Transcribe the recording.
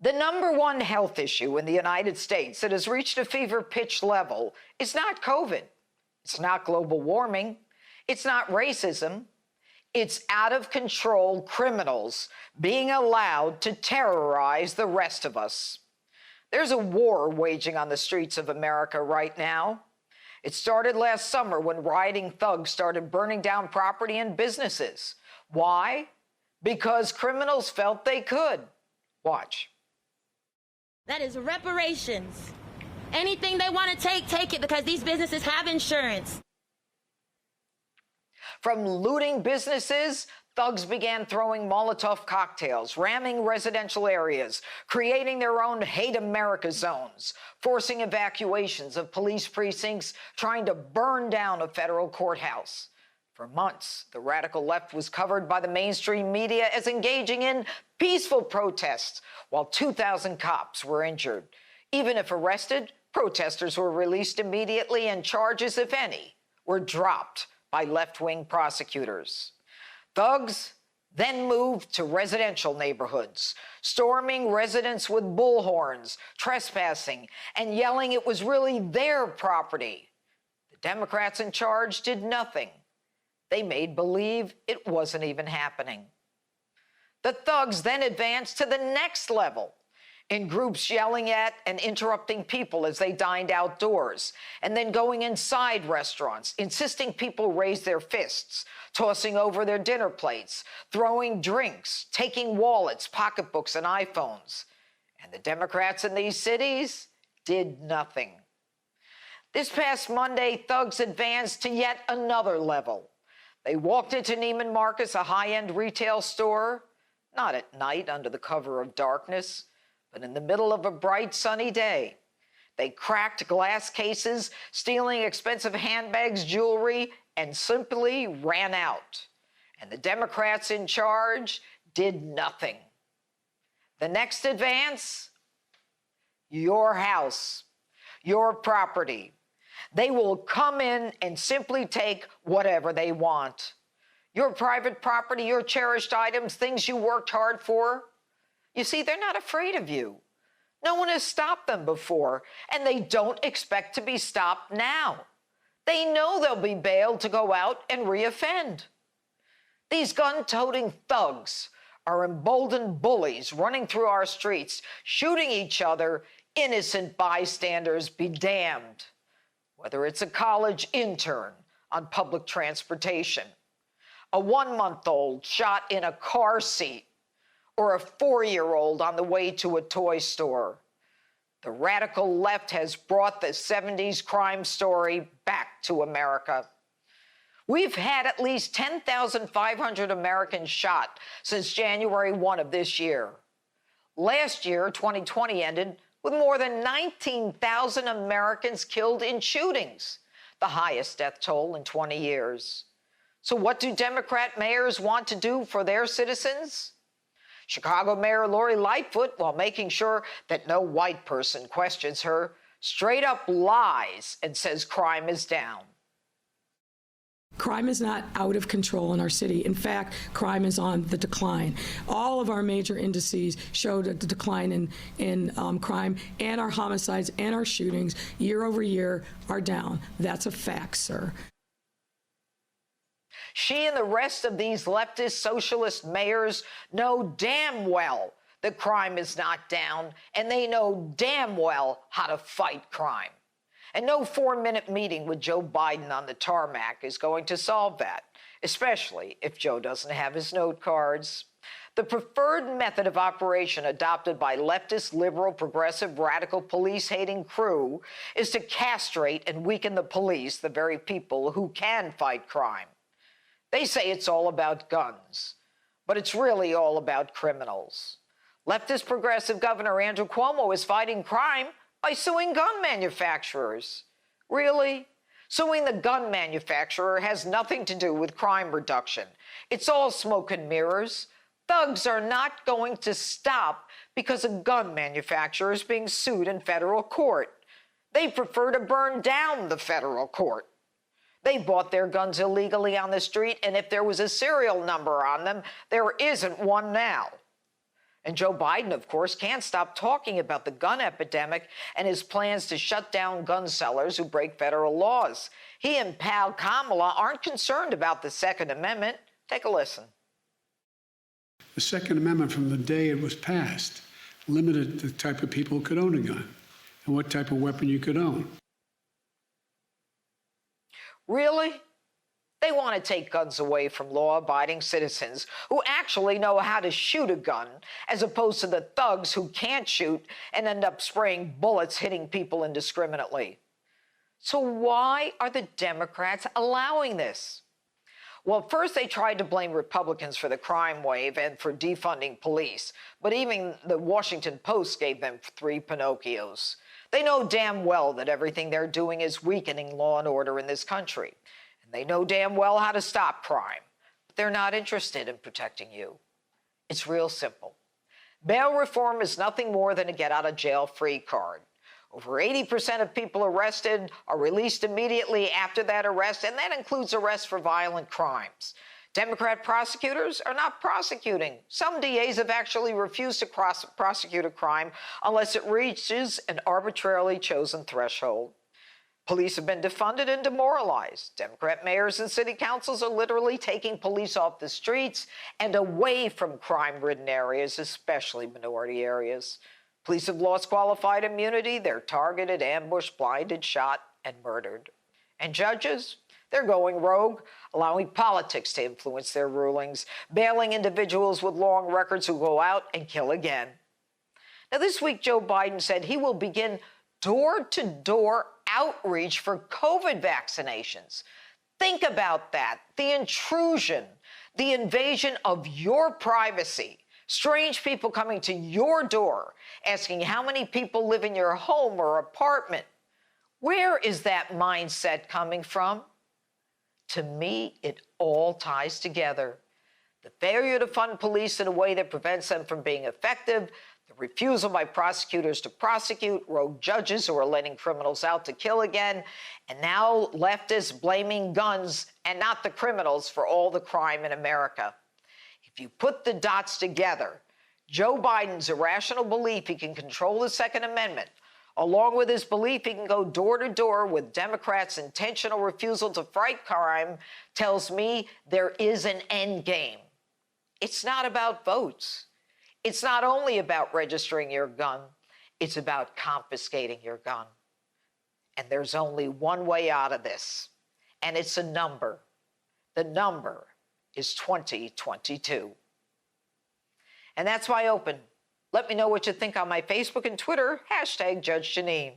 The number one health issue in the United States that has reached a fever pitch level is not COVID. It's not global warming. It's not racism. It's out of control criminals being allowed to terrorize the rest of us. There's a war waging on the streets of America right now. It started last summer when rioting thugs started burning down property and businesses. Why? Because criminals felt they could. Watch. That is reparations. Anything they want to take it, because these businesses have insurance. From looting businesses, thugs began throwing Molotov cocktails, ramming residential areas, creating their own Hate America zones, forcing evacuations of police precincts, trying to burn down a federal courthouse. For months, the radical left was covered by the mainstream media as engaging in peaceful protests, while 2,000 cops were injured. Even if arrested, protesters were released immediately and charges, if any, were dropped by left-wing prosecutors. Thugs then moved to residential neighborhoods, storming residents with bullhorns, trespassing, and yelling it was really their property. The Democrats in charge did nothing. They made believe it wasn't even happening. The thugs then advanced to the next level, in groups yelling at and interrupting people as they dined outdoors, and then going inside restaurants, insisting people raise their fists, tossing over their dinner plates, throwing drinks, taking wallets, pocketbooks, and iPhones. And the Democrats in these cities did nothing. This past Monday, thugs advanced to yet another level. They walked into Neiman Marcus, a high-end retail store, not at night under the cover of darkness, but in the middle of a bright, sunny day. They cracked glass cases, stealing expensive handbags, jewelry, and simply ran out. And the Democrats in charge did nothing. The next advance? Your house, your property. They will come in and simply take whatever they want. Your private property, your cherished items, things you worked hard for. You see, they're not afraid of you. No one has stopped them before, and they don't expect to be stopped now. They know they'll be bailed to go out and reoffend. These gun-toting thugs are emboldened bullies running through our streets, shooting each other, innocent bystanders be damned. Whether it's a college intern on public transportation, a 1-month-old shot in a car seat, or a 4-year-old on the way to a toy store. The radical left has brought the 70s crime story back to America. We've had at least 10,500 Americans shot since January 1 of this year. Last year, 2020, ended with more than 19,000 Americans killed in shootings, the highest death toll in 20 years. So what do Democrat mayors want to do for their citizens? Chicago Mayor Lori Lightfoot, while making sure that no white person questions her, straight up lies and says crime is down. Crime is not out of control in our city. In fact, crime is on the decline. All of our major indices showed a decline in crime, and our homicides and our shootings year over year are down. That's a fact, sir. She and the rest of these leftist socialist mayors know damn well that crime is not down, and they know damn well how to fight crime. And no 4-minute meeting with Joe Biden on the tarmac is going to solve that, especially if Joe doesn't have his note cards. The preferred method of operation adopted by leftist, liberal, progressive, radical, police-hating crew is to castrate and weaken the police, the very people who can fight crime. They say it's all about guns, but it's really all about criminals. Leftist progressive Governor Andrew Cuomo is fighting crime by suing gun manufacturers. Really? Suing the gun manufacturer has nothing to do with crime reduction. It's all smoke and mirrors. Thugs are not going to stop because a gun manufacturer is being sued in federal court. They prefer to burn down the federal court. They bought their guns illegally on the street, and if there was a serial number on them, there isn't one now. And Joe Biden, of course, can't stop talking about the gun epidemic and his plans to shut down gun sellers who break federal laws. He and pal Kamala aren't concerned about the Second Amendment. Take a listen. The Second Amendment, from the day it was passed, limited the type of people who could own a gun and what type of weapon you could own. Really? They want to take guns away from law-abiding citizens who actually know how to shoot a gun, as opposed to the thugs who can't shoot and end up spraying bullets, hitting people indiscriminately. So why are the Democrats allowing this? Well, first they tried to blame Republicans for the crime wave and for defunding police, but even the Washington Post gave them 3 Pinocchios. They know damn well that everything they're doing is weakening law and order in this country. They know damn well how to stop crime, but they're not interested in protecting you. It's real simple. Bail reform is nothing more than a get-out-of-jail-free card. Over 80% of people arrested are released immediately after that arrest, and that includes arrests for violent crimes. Democrat prosecutors are not prosecuting. Some DAs have actually refused to prosecute a crime unless it reaches an arbitrarily chosen threshold. Police have been defunded and demoralized. Democrat mayors and city councils are literally taking police off the streets and away from crime-ridden areas, especially minority areas. Police have lost qualified immunity. They're targeted, ambushed, blinded, shot, and murdered. And judges? They're going rogue, allowing politics to influence their rulings, bailing individuals with long records who go out and kill again. Now, this week, Joe Biden said he will begin door-to-door outreach for COVID vaccinations. Think about that. The intrusion, the invasion of your privacy. Strange people coming to your door, asking how many people live in your home or apartment. Where is that mindset coming from? To me, it all ties together. The failure to fund police in a way that prevents them from being effective, the refusal by prosecutors to prosecute, rogue judges who are letting criminals out to kill again, and now leftists blaming guns and not the criminals for all the crime in America. If you put the dots together, Joe Biden's irrational belief he can control the Second Amendment, along with his belief he can go door to door with Democrats' intentional refusal to fight crime, tells me there is an end game. It's not about votes. It's not only about registering your gun, it's about confiscating your gun. And there's only one way out of this, and it's a number. The number is 2022. And that's my open. Let me know what you think on my Facebook and Twitter, #JudgeJeanine.